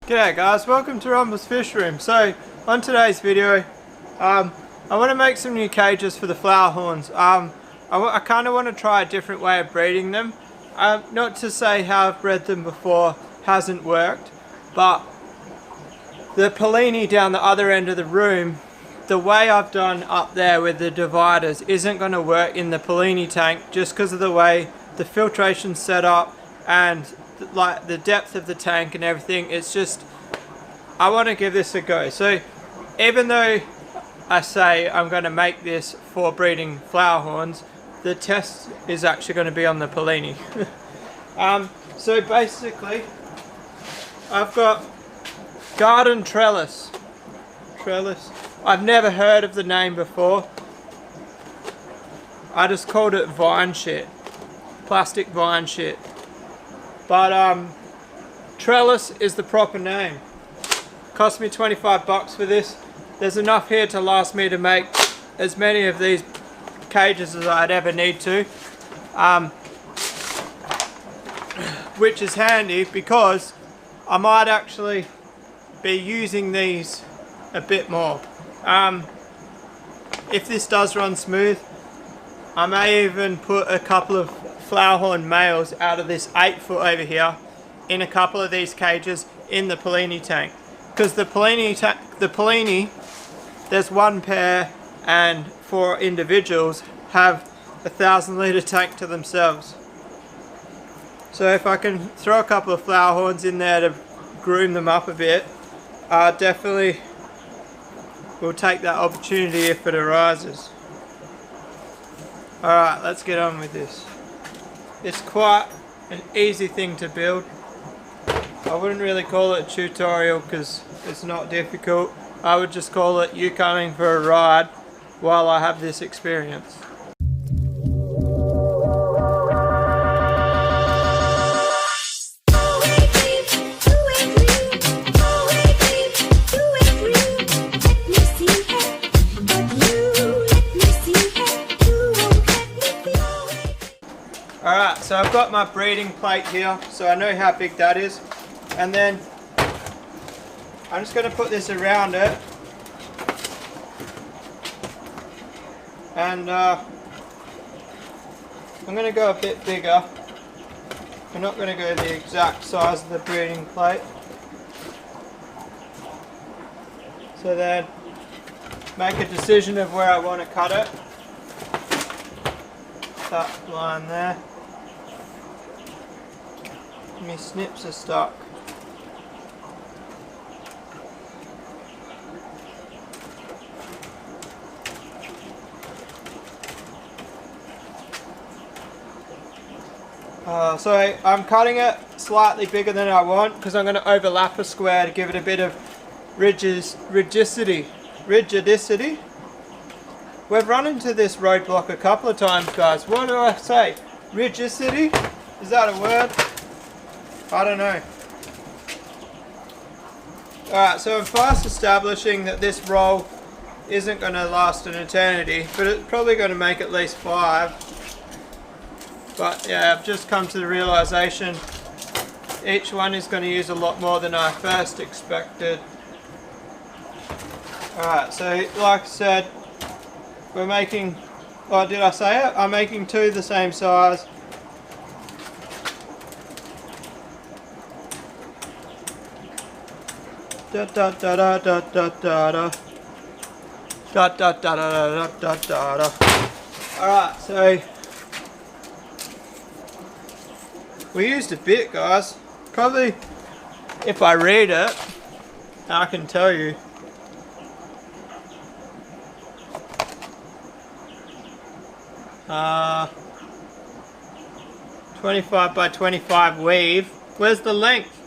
G'day guys, welcome to Rumble's Fish Room. So, on today's video, I want to make some new cages for the flowerhorns. I kind of want to try a different way of breeding them. Not to say how I've bred them before hasn't worked, but the Pollini down the other end of the room, the way I've done up there with the dividers isn't going to work in the Pollini tank just because of the way the filtration's set up and like the depth of the tank and everything. It's just, I want to give this a go. So even though I say I'm going to make this for breeding flowerhorns, the test is actually going to be on the Pollini. So basically I've got garden trellis. I've never heard of the name before. I just called it vine shit, plastic vine shit. But trellis is the proper name. Cost me 25 bucks for this. There's enough here to last me to make as many of these cages as I'd ever need to. Which is handy because I might actually be using these a bit more. If this does run smooth, I may even put a couple of flowerhorn males out of this 8-foot over here in a couple of these cages in the Pollini tank, because the Pollini, there's one pair and 4 individuals have 1,000 litre tank to themselves. So if I can throw a couple of flowerhorns in there to groom them up a bit, definitely will take that opportunity if it arises. Alright, let's get on with this. It's quite an easy thing to build. I wouldn't really call it a tutorial because it's not difficult. I would just call it you coming for a ride while I have this experience. Alright, so I've got my breeding plate here, so I know how big that is. And then I'm just going to put this around it. And I'm going to go a bit bigger. I'm not going to go the exact size of the breeding plate. So then make a decision of where I want to cut it. That line there. My snips are stuck. So I'm cutting it slightly bigger than I want because I'm going to overlap a square to give it a bit of rigidity. We've run into this roadblock a couple of times, guys. What do I say? Rigidity? Is that a word? I don't know. Alright, so I'm fast establishing that this roll isn't going to last an eternity, but it's probably going to make at least 5. But yeah, I've just come to the realization each one is going to use a lot more than I first expected. Alright, so like I said, we're making, oh, did I say it? I'm making 2 the same size. Da da da da da da da da. Da da da da da da da. Alright, so we used a bit, guys. Probably if I read it, I can tell you. Uh, 25 by 25 weave. Where's the length?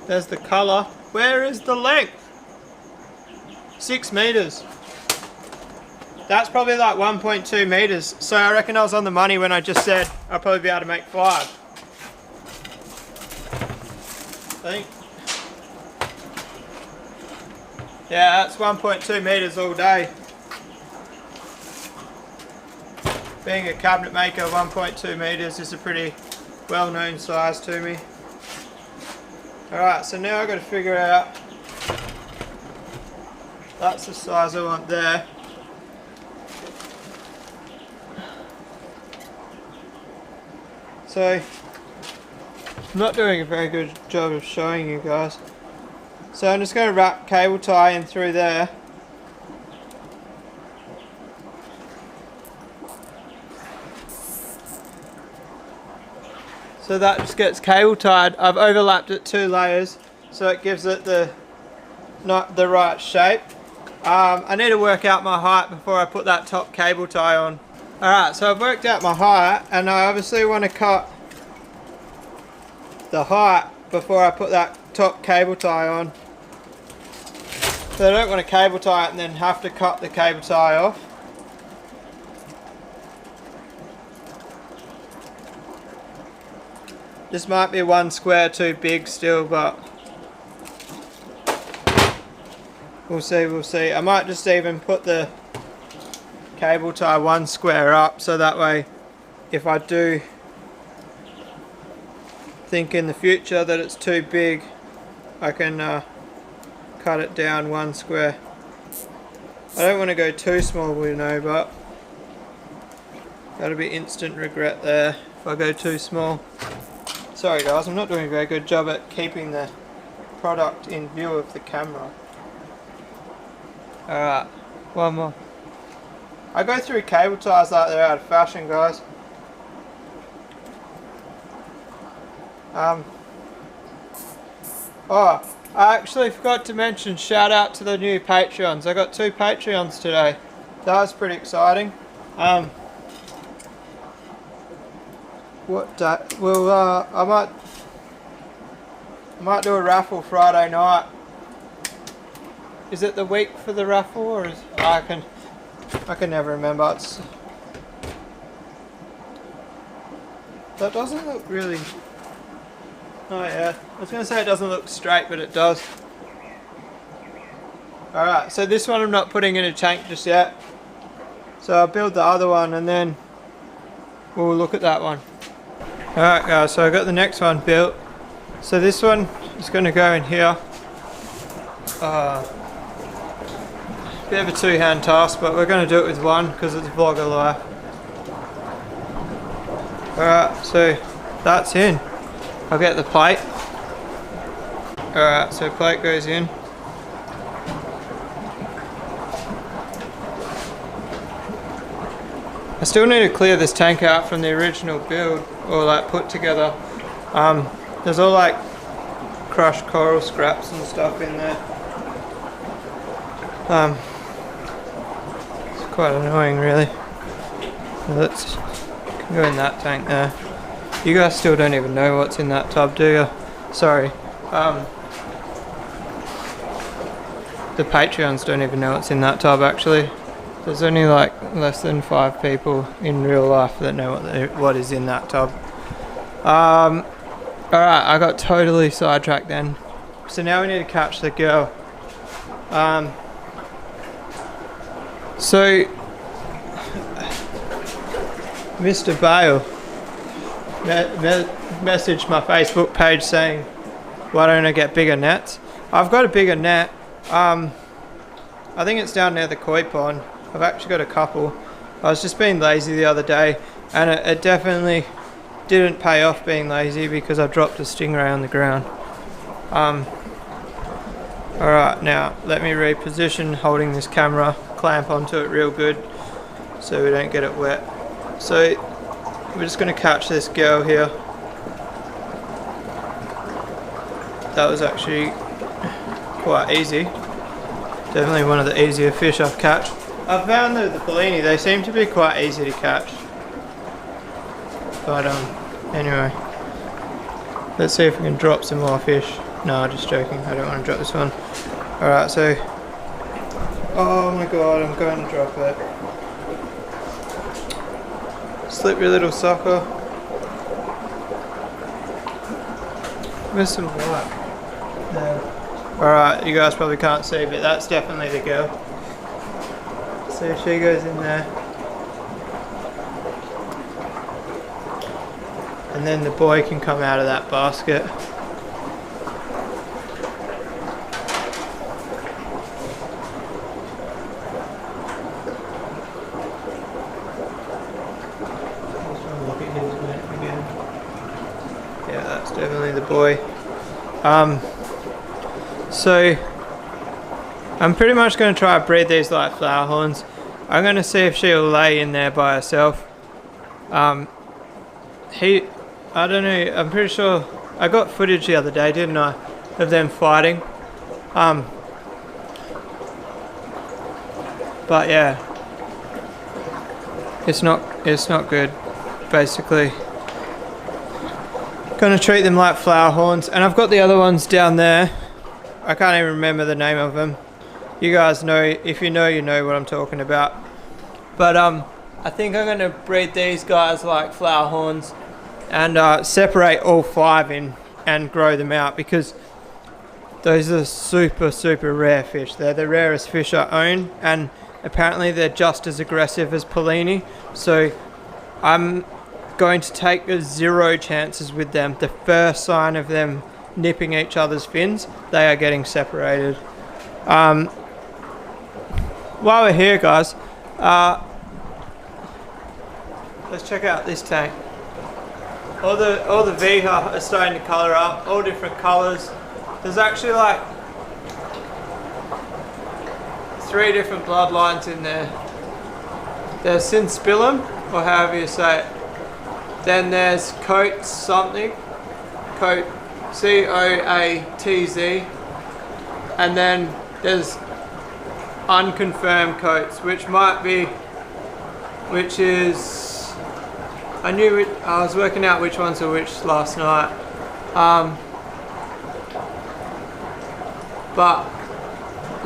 There's the colour. Where is the length? 6 meters. That's probably like 1.2 meters. So I reckon I was on the money when I just said I'll probably be able to make 5. I think. Yeah, that's 1.2 meters all day. Being a cabinet maker, 1.2 meters is a pretty well-known size to me. Alright, so now I've got to figure out, that's the size I want there. So, I'm not doing a very good job of showing you guys. So I'm just going to wrap cable tie in through there. So that just gets cable tied. I've overlapped it 2 layers so it gives it not the right shape. I need to work out my height before I put that top cable tie on. Alright, so I've worked out my height, and I obviously want to cut the height before I put that top cable tie on. So I don't want to cable tie it and then have to cut the cable tie off. This might be 1 square too big still, but we'll see. I might just even put the cable tie 1 square up, so that way if I do think in the future that it's too big, I can cut it down 1 square. I don't want to go too small, you know, but that'll be instant regret there if I go too small. Sorry guys, I'm not doing a very good job at keeping the product in view of the camera. Alright, one more. I go through cable ties like they're out of fashion, guys. Oh, I actually forgot to mention, shout out to the new Patreons. I got 2 Patreons today. That was pretty exciting. What day? Well, I might do a raffle Friday night. Is it the week for the raffle, or is I can never remember. That doesn't look really. Oh yeah, I was going to say it doesn't look straight, but it does. Alright, so this one I'm not putting in a tank just yet. So I'll build the other one and then we'll look at that one. Alright guys, so I got the next one built. So this one is going to go in here. Bit of a 2-hand task, but we're going to do it with 1 because it's vlogger life. Alright, so that's in. I'll get the plate. Alright, so plate goes in. I still need to clear this tank out from the original build, or like put together. There's all like crushed coral scraps and stuff in there. It's quite annoying really. Let's go in that tank there. You guys still don't even know what's in that tub, do you? Sorry. The Patreons don't even know what's in that tub actually. There's only like less than 5 people in real life that know what is in that tub. Alright, I got totally sidetracked then. So now we need to catch the girl. So Mr. Bale messaged my Facebook page saying, why don't I get bigger nets? I've got a bigger net. I think it's down near the koi pond. I've actually got a couple. I was just being lazy the other day, and it definitely didn't pay off being lazy because I dropped a stingray on the ground. Alright, now let me reposition holding this camera, clamp onto it real good so we don't get it wet. So we're just going to catch this girl here. That was actually quite easy. Definitely one of the easier fish I've catched. I've found that the Pollini, they seem to be quite easy to catch. But anyway. Let's see if we can drop some more fish. No, just joking, I don't want to drop this one. Alright, so... Oh my god, I'm going to drop it. Slippery little sucker. With some light. There. Alright, you guys probably can't see, but that's definitely the girl. So she goes in there. And then the boy can come out of that basket. boy. So I'm pretty much going to try to breed these like flowerhorns. I'm going to see if she'll lay in there by herself. I don't know, I'm pretty sure I got footage the other day, didn't I, of them fighting. But yeah, it's not good. Basically, gonna treat them like flowerhorns, and I've got the other ones down there. I can't even remember the name of them. You guys know, if you know what I'm talking about. But I think I'm gonna breed these guys like flowerhorns and separate all 5 in and grow them out, because those are super rare fish. They're the rarest fish I own, and apparently they're just as aggressive as Pollini. So I'm going to take 0 chances with them. The first sign of them nipping each other's fins, they are getting separated. While we're here, guys, let's check out this tank. All the Viha are starting to colour up, all different colours. There's actually like 3 different bloodlines in there. There's Synspillum, or however you say it. Then there's Coat something, Coat Coatz, and then there's unconfirmed coats, which is, I was working out which ones are which last night. But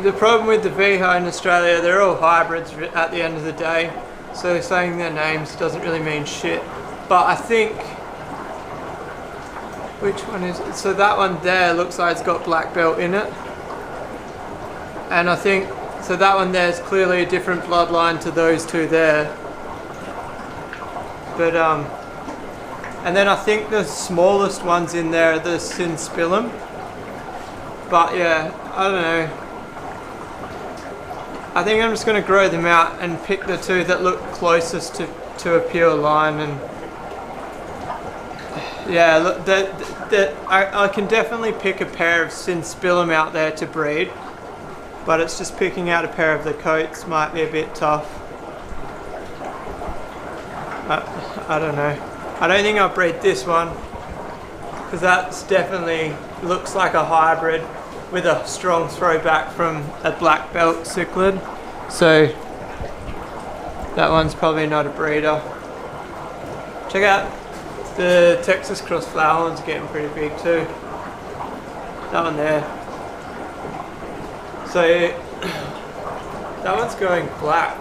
the problem with the Viha in Australia, they're all hybrids at the end of the day, so saying their names doesn't really mean shit. But I think, which one is it? So that one there looks like it's got black belt in it, and I think, so that one there is clearly a different bloodline to those 2 there. But and then I think the smallest ones in there are the Synspillum. But yeah, I don't know. I think I'm just going to grow them out and pick the 2 that look closest to a pure line. And yeah, look, I can definitely pick a pair of Synspillum out there to breed, but it's just picking out a pair of the coats might be a bit tough. I don't know. I don't think I'll breed this one, because that's definitely looks like a hybrid with a strong throwback from a black belt cichlid. So that one's probably not a breeder. Check out the Texas cross flowerhorns, getting pretty big too. That one there. So that one's going black.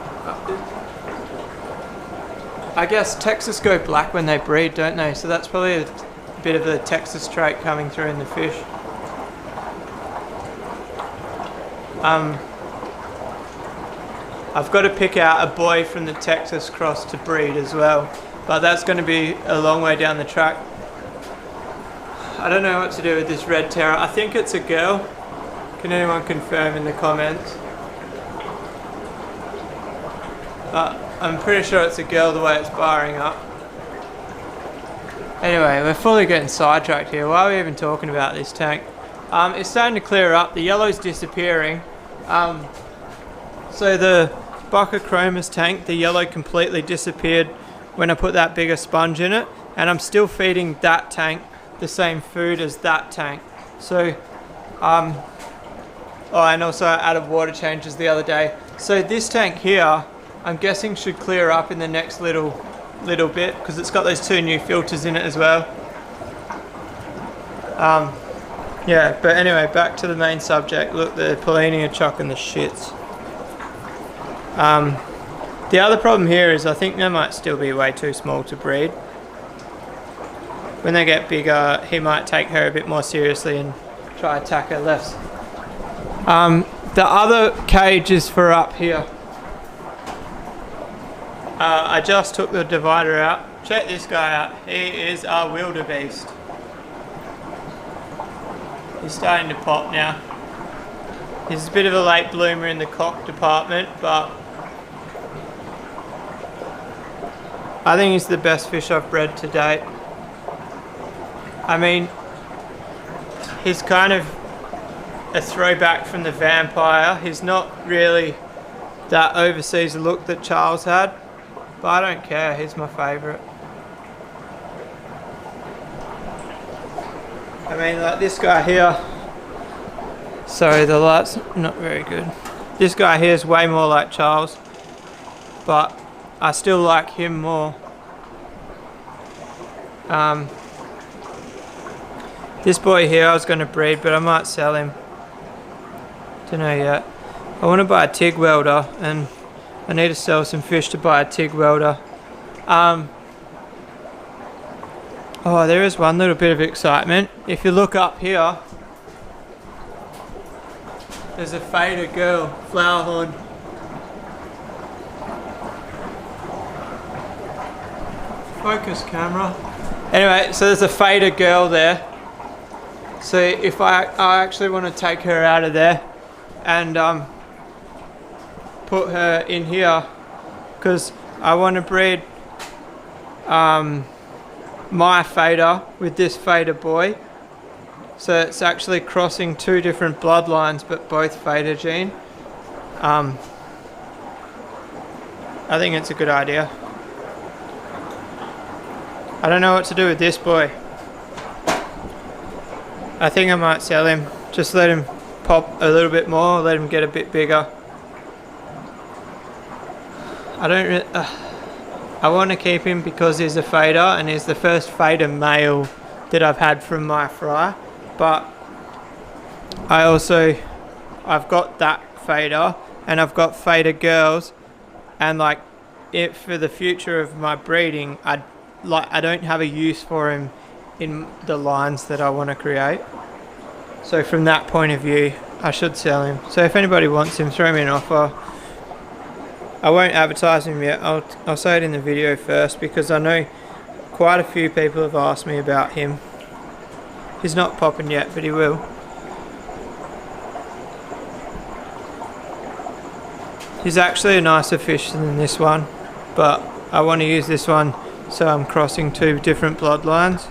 I guess Texas go black when they breed, don't they? So that's probably a bit of the Texas trait coming through in the fish. I've got to pick out a boy from the Texas cross to breed as well, but that's going to be a long way down the track. I don't know what to do with this red terror. I think it's a girl. Can anyone confirm in the comments? I'm pretty sure it's a girl the way it's barring up. Anyway, we're fully getting sidetracked here. Why are we even talking about this tank? It's starting to clear up. The yellow's disappearing. So the Boccachromis tank, the yellow completely disappeared when I put that bigger sponge in it, and I'm still feeding that tank the same food as that tank. So, oh, and also I added water changes the other day. So this tank here, I'm guessing should clear up in the next little bit, because it's got those 2 new filters in it as well. Yeah, but anyway, back to the main subject. Look, the Pollini are chucking the shits. The other problem here is I think they might still be way too small to breed. When they get bigger, he might take her a bit more seriously and try to attack her less. The other cage is for up here. I just took the divider out. Check this guy out. He is a wildebeest. He's starting to pop now. He's a bit of a late bloomer in the cock department, but I think he's the best fish I've bred to date. I mean, He's kind of a throwback from the vampire. He's not really that overseas look that Charles had, but I don't care, he's my favourite. I mean, like this guy here, sorry the light's not very good. This guy here is way more like Charles, but I still like him more. This boy here I was going to breed, but I might sell him. Don't know yet. I want to buy a TIG welder, and I need to sell some fish to buy a TIG welder. Oh, there is one little bit of excitement. If you look up here, there's a fader girl, flowerhorn. Focus camera. Anyway, so there's a fader girl there. So if I actually want to take her out of there and put her in here, because I want to breed my fader with this fader boy. So it's actually crossing two different bloodlines, but both fader gene. I think it's a good idea. I don't know what to do with this boy. I think I might sell him. Just let him pop a little bit more, let him get a bit bigger. I want to keep him because he's a fader and he's the first fader male that I've had from my fry. But I've got that fader and I've got fader girls, and like for the future of my breeding, I don't have a use for him in the lines that I want to create. So from that point of view, I should sell him. So if anybody wants him, throw me an offer. I won't advertise him yet. I'll say it in the video first, because I know quite a few people have asked me about him. He's not popping yet, but he will. He's actually a nicer fish than this one, but I want to use this one, so I'm crossing two different bloodlines.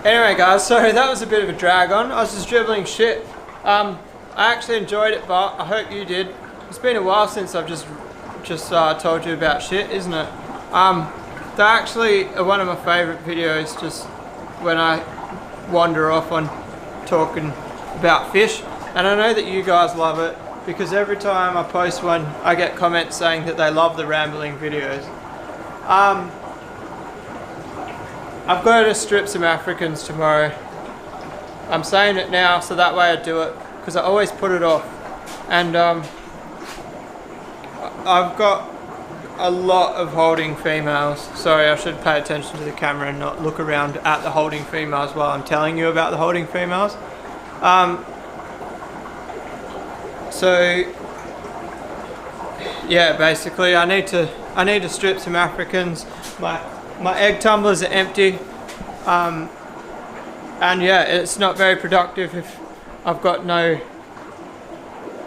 Anyway guys, sorry that was a bit of a drag on. I was just dribbling shit. I actually enjoyed it, but I hope you did. It's been a while since I've just told you about shit, isn't it? They're actually one of my favourite videos, just when I wander off on talking about fish. And I know that you guys love it, because every time I post one, I get comments saying that they love the rambling videos. I've got to strip some Africans tomorrow. I'm saying it now so that way I do it, because I always put it off. And I've got a lot of holding females. Sorry, I should pay attention to the camera and not look around at the holding females while I'm telling you about the holding females. So yeah, basically I need to strip some Africans. My egg tumblers are empty, and yeah, it's not very productive if I've got I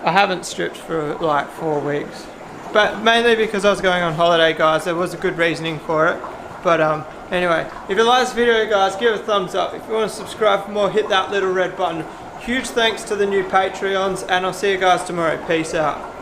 haven't stripped for like 4 weeks, but mainly because I was going on holiday, guys. There was a good reasoning for it. But anyway, if you like this video, guys, give it a thumbs up. If you want to subscribe for more, hit that little red button. Huge thanks to the new Patreons, and I'll see you guys tomorrow. Peace out.